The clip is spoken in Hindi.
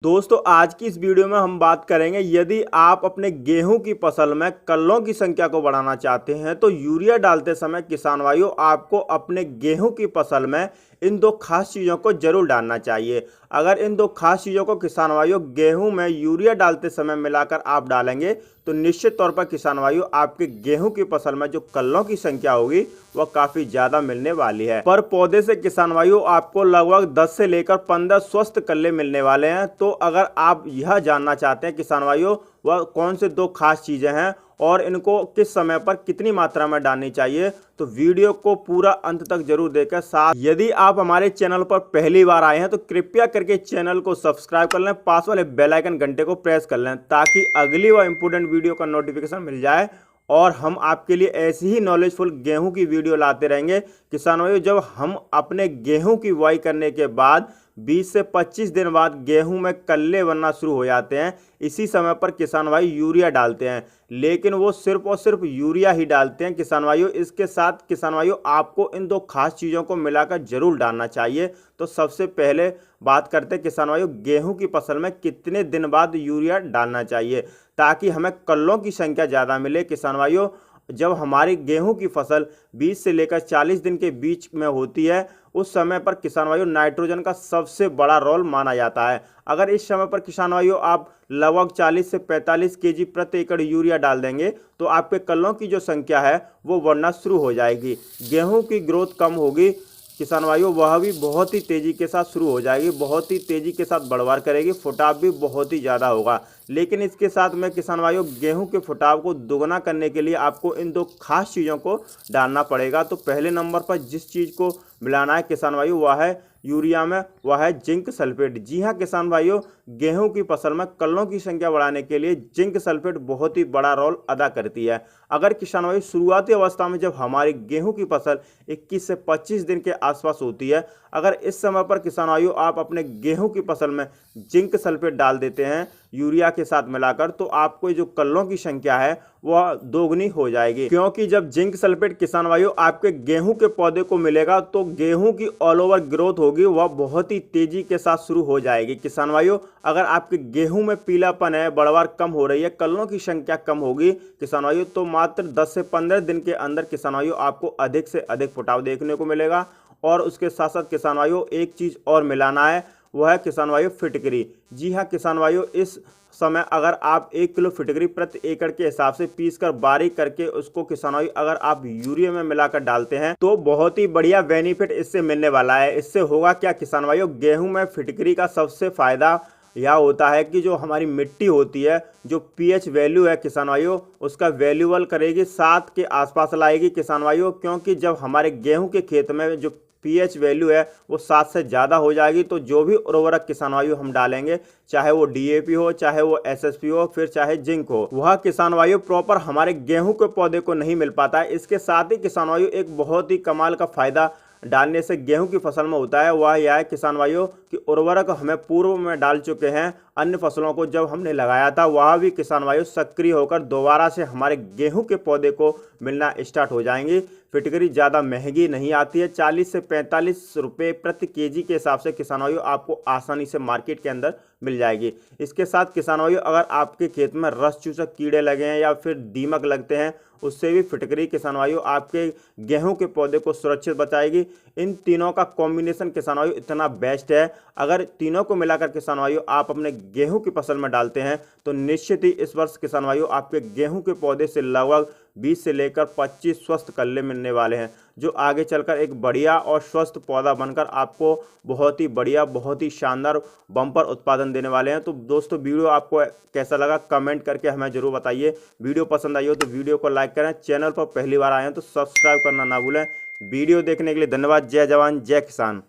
दोस्तों आज की इस वीडियो में हम बात करेंगे यदि आप अपने गेहूं की फसल में कल्लों की संख्या को बढ़ाना चाहते हैं तो यूरिया डालते समय किसान भाइयों आपको अपने गेहूं की फसल में इन दो खास चीज़ों को जरूर डालना चाहिए। अगर इन दो खास चीज़ों को किसान भाइयों गेहूं में यूरिया डालते समय मिलाकर आप डालेंगे तो निश्चित तौर पर किसान भाइयों आपके गेहूं की फसल में जो कल्लों की संख्या होगी वह काफ़ी ज़्यादा मिलने वाली है। पर पौधे से किसान भाइयों आपको लगभग 10 से लेकर 15 स्वस्थ कल्ले मिलने वाले हैं। तो अगर आप यह जानना चाहते हैं किसान भाइयों वह कौन से दो खास चीज़ें हैं और इनको किस समय पर कितनी मात्रा में डालनी चाहिए तो वीडियो को पूरा अंत तक जरूर देखें। साथ यदि आप हमारे चैनल पर पहली बार आए हैं तो कृपया करके चैनल को सब्सक्राइब कर लें, पास वाले बेल आइकन घंटे को प्रेस कर लें ताकि अगली व इम्पोर्टेंट वीडियो का नोटिफिकेशन मिल जाए और हम आपके लिए ऐसी ही नॉलेजफुल गेहूं की वीडियो लाते रहेंगे। किसान भाइयों जब हम अपने गेहूं की बुआई करने के बाद 20 से 25 दिन बाद गेहूं में कल्ले बनना शुरू हो जाते हैं, इसी समय पर किसान भाई यूरिया डालते हैं, लेकिन वो सिर्फ और सिर्फ यूरिया ही डालते हैं किसान भाइयों। इसके साथ किसान भाइयों आपको इन दो खास चीज़ों को मिलाकर जरूर डालना चाहिए। तो सबसे पहले बात करते हैं किसान भाइयों गेहूं की फसल में कितने दिन बाद यूरिया डालना चाहिए ताकि हमें कल्लों की संख्या ज़्यादा मिले। किसान भाइयों जब हमारी गेहूं की फसल 20 से लेकर 40 दिन के बीच में होती है उस समय पर किसान भाइयों नाइट्रोजन का सबसे बड़ा रोल माना जाता है। अगर इस समय पर किसान भाइयों आप लगभग 40 से 45 केजी प्रति एकड़ यूरिया डाल देंगे तो आपके कल्लों की जो संख्या है वो बढ़ना शुरू हो जाएगी। गेहूं की ग्रोथ कम होगी किसान भाइयों वह भी बहुत ही तेज़ी के साथ शुरू हो जाएगी, बहुत ही तेज़ी के साथ बढ़वार करेगी, फुटाव भी बहुत ही ज़्यादा होगा। लेकिन इसके साथ में किसान भाइयों गेहूं के फुटाव को दोगुना करने के लिए आपको इन दो खास चीज़ों को डालना पड़ेगा। तो पहले नंबर पर जिस चीज़ को मिलाना है किसान भाइयों वह है यूरिया में, वह है जिंक सल्फेट। जी हाँ किसान भाइयों गेहूं की फसल में कल्लों की संख्या बढ़ाने के लिए जिंक सल्फेट बहुत ही बड़ा रोल अदा करती है। अगर किसान भाई शुरुआती अवस्था में जब हमारी गेहूं की फसल 21 से 25 दिन के आसपास होती है, अगर इस समय पर किसान भाइयों आप अपने गेहूं की फसल में जिंक सल्फेट डाल देते हैं यूरिया के साथ मिलाकर तो आपको जो कल्लों की संख्या है वह दोगुनी हो जाएगी। क्योंकि जब जिंक सल्फेट किसान भाइयों आपके गेहूं के पौधे को मिलेगा तो गेहूं की ऑल ओवर ग्रोथ होगी वह बहुत ही तेजी के साथ शुरू हो जाएगी। किसान भाइयों अगर आपके गेहूं में पीलापन है, बढ़वार कम हो रही है, कल्लों की संख्या कम होगी किसान भाइयों तो मात्र 10 से 15 दिन के अंदर किसान भाइयों आपको अधिक से अधिक फुटाव देखने को मिलेगा। और उसके साथ साथ किसान भाइयों एक चीज़ और मिलाना है वह है किसान भाइयों फिटकरी। जी हाँ किसान भाइयों इस समय अगर आप 1 किलो फिटकरी प्रति एकड़ के हिसाब से पीस कर बारीक करके उसको किसान भाइयों अगर आप यूरिया में मिलाकर डालते हैं तो बहुत ही बढ़िया बेनिफिट इससे मिलने वाला है। इससे होगा क्या किसान भाइयों गेहूं में फिटकरी का सबसे फायदा यह होता है कि जो हमारी मिट्टी होती है जो पीएच वैल्यू है किसान भाइयों उसका वैल्यूबल करेगी, 7 के आसपास लाएगी किसान भाइयों। क्योंकि जब हमारे गेहूं के खेत में जो पीएच वैल्यू है वो 7 से ज़्यादा हो जाएगी तो जो भी उर्वरक किसान भाइयों हम डालेंगे चाहे वो डीएपी हो, चाहे वो एसएसपी हो, फिर चाहे जिंक हो, वह किसान भाइयों प्रॉपर हमारे गेहूं के पौधे को नहीं मिल पाता है। इसके साथ ही किसान भाइयों एक बहुत ही कमाल का फायदा डालने से गेहूं की फसल में होता है वह यह है किसान भाइयों कि उर्वरक हमें पूर्व में डाल चुके हैं अन्य फसलों को जब हमने लगाया था वह भी किसान भाइयों सक्रिय होकर दोबारा से हमारे गेहूं के पौधे को मिलना स्टार्ट हो जाएंगी। फिटकरी ज़्यादा महंगी नहीं आती है, 40 से 45 रुपये प्रति केजी के हिसाब से किसान भाइयों आपको आसानी से मार्केट के अंदर मिल जाएगी। इसके साथ किसान भाइयों अगर आपके खेत में रस चूसक कीड़े लगे हैं या फिर दीमक लगते हैं उससे भी फिटकरी किसान भाइयों आपके गेहूं के पौधे को सुरक्षित बचाएगी। इन तीनों का कॉम्बिनेशन किसान भाइयों इतना बेस्ट है, अगर तीनों को मिलाकर किसान भाइयों आप अपने गेहूं की फसल में डालते हैं तो निश्चित ही इस वर्ष किसान भाइयों आपके गेहूं के पौधे से लगभग 20 से लेकर 25 स्वस्थ कल्ले मिलने वाले हैं जो आगे चलकर एक बढ़िया और स्वस्थ पौधा बनकर आपको बहुत ही बढ़िया, बहुत ही शानदार बम्पर उत्पादन देने वाले हैं। तो दोस्तों वीडियो आपको कैसा लगा कमेंट करके हमें जरूर बताइए। वीडियो पसंद आई हो तो वीडियो को लाइक करें, चैनल पर पहली बार आए हैं तो सब्सक्राइब करना ना भूलें। वीडियो देखने के लिए धन्यवाद। जय जवान जय किसान।